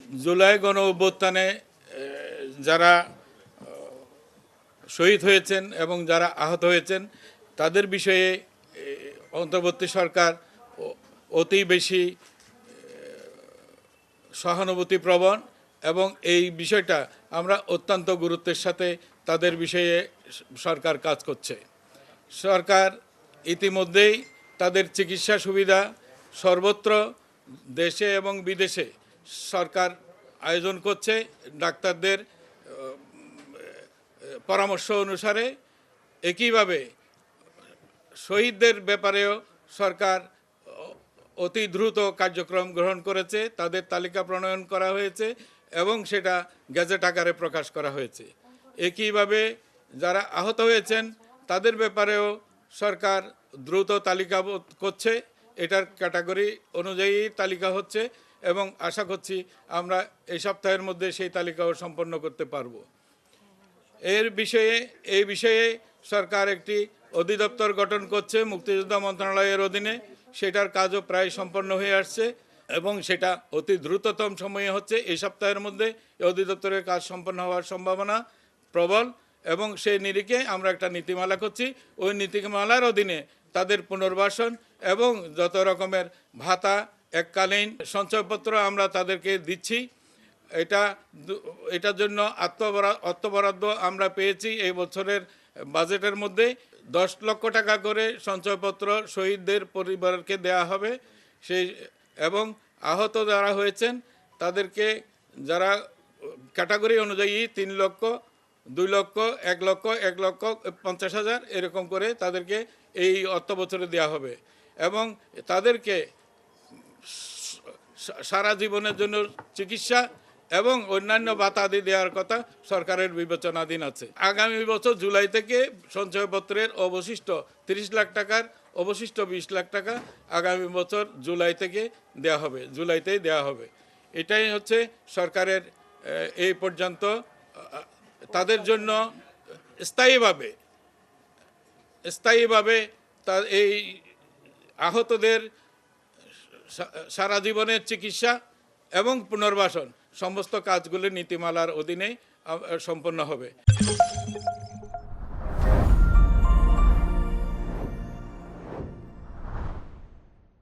জুলাই গণ অভ্যুত্থানে যারা শহীদ হয়েছেন এবং যারা আহত হয়েছেন তাদের বিষয়ে অন্তর্বর্তী সরকার অতি বেশি সহানুভূতিপ্রবণ এবং এই বিষয়টা আমরা অত্যন্ত গুরুত্বের সাথে তাদের বিষয়ে সরকার কাজ করছে। সরকার ইতিমধ্যেই তাদের চিকিৎসা সুবিধা সর্বত্র দেশে এবং বিদেশে সরকার আয়োজন করছে। ডাক্তারদের পরামর্শ অনুসারে একইভাবে শহীদদের ব্যাপারেও সরকার অতি দ্রুত কার্যক্রম গ্রহণ করেছে। তাদের তালিকা প্রণয়ন করা হয়েছে এবং সেটা গেজেট আকারে প্রকাশ করা হয়েছে। একইভাবে যারা আহত হয়েছেন তাদের ব্যাপারেও সরকার দ্রুত তালিকা করছে। এটার ক্যাটাগরি অনুযায়ী তালিকা হচ্ছে এবং আশা করছি আমরা এই সপ্তাহের মধ্যে সেই তালিকাও সম্পন্ন করতে পারব। এই বিষয়ে সরকার একটি অধিদপ্তর গঠন করছে মুক্তিযোদ্ধা মন্ত্রণালয়ের অধীনে। সেটার কাজও প্রায় সম্পন্ন হয়ে আসছে এবং সেটা অতি দ্রুততম সময়ে হচ্ছে। এই সপ্তাহের মধ্যে এই অধিদপ্তরের কাজ সম্পন্ন হওয়ার সম্ভাবনা প্রবল এবং সেই নিরিখে আমরা একটা নীতিমালা করছি। ওই নীতিমালার অধীনে তাদের পুনর্বাসন এবং যত রকমের ভাতা, এককালীন সঞ্চয়পত্র আমরা তাদেরকে দিচ্ছি। এটার জন্য অর্থ বরাদ্দ আমরা পেয়েছি এই বছরের বাজেটের মধ্যে 10 লক্ষ টাকা করে সঞ্চয়পত্র শহীদদের পরিবারকে দেয়া হবে। এবং আহত যারা হয়েছেন তাদেরকে যারা ক্যাটাগরি অনুযায়ী 3 লক্ষ, 2 লক্ষ, 1 লক্ষ, 1,50,000 এরকম করে তাদেরকে এই অর্থ বছরে দেওয়া হবে এবং তাদেরকে সারা জীবনের জন্য চিকিৎসা এবং অন্যান্য ভাতাদি দেওয়ার কথা সরকারের বিবেচনাধীন আছে। আগামী বছর জুলাই থেকে সঞ্চয়পত্রের অবশিষ্ট 30 লাখ টাকার অবশিষ্ট 20 লাখ টাকা আগামী বছর জুলাই থেকে দেওয়া হবে, জুলাইতেই দেওয়া হবে। এটাই হচ্ছে সরকারের এই পর্যন্ত তাদের জন্য স্থায়ীভাবে এই আহতদের সারা জীবনের চিকিৎসা এবং পুনর্বাসন সমস্ত কাজগুলি নীতিমালার অধীনে সম্পন্ন হবে।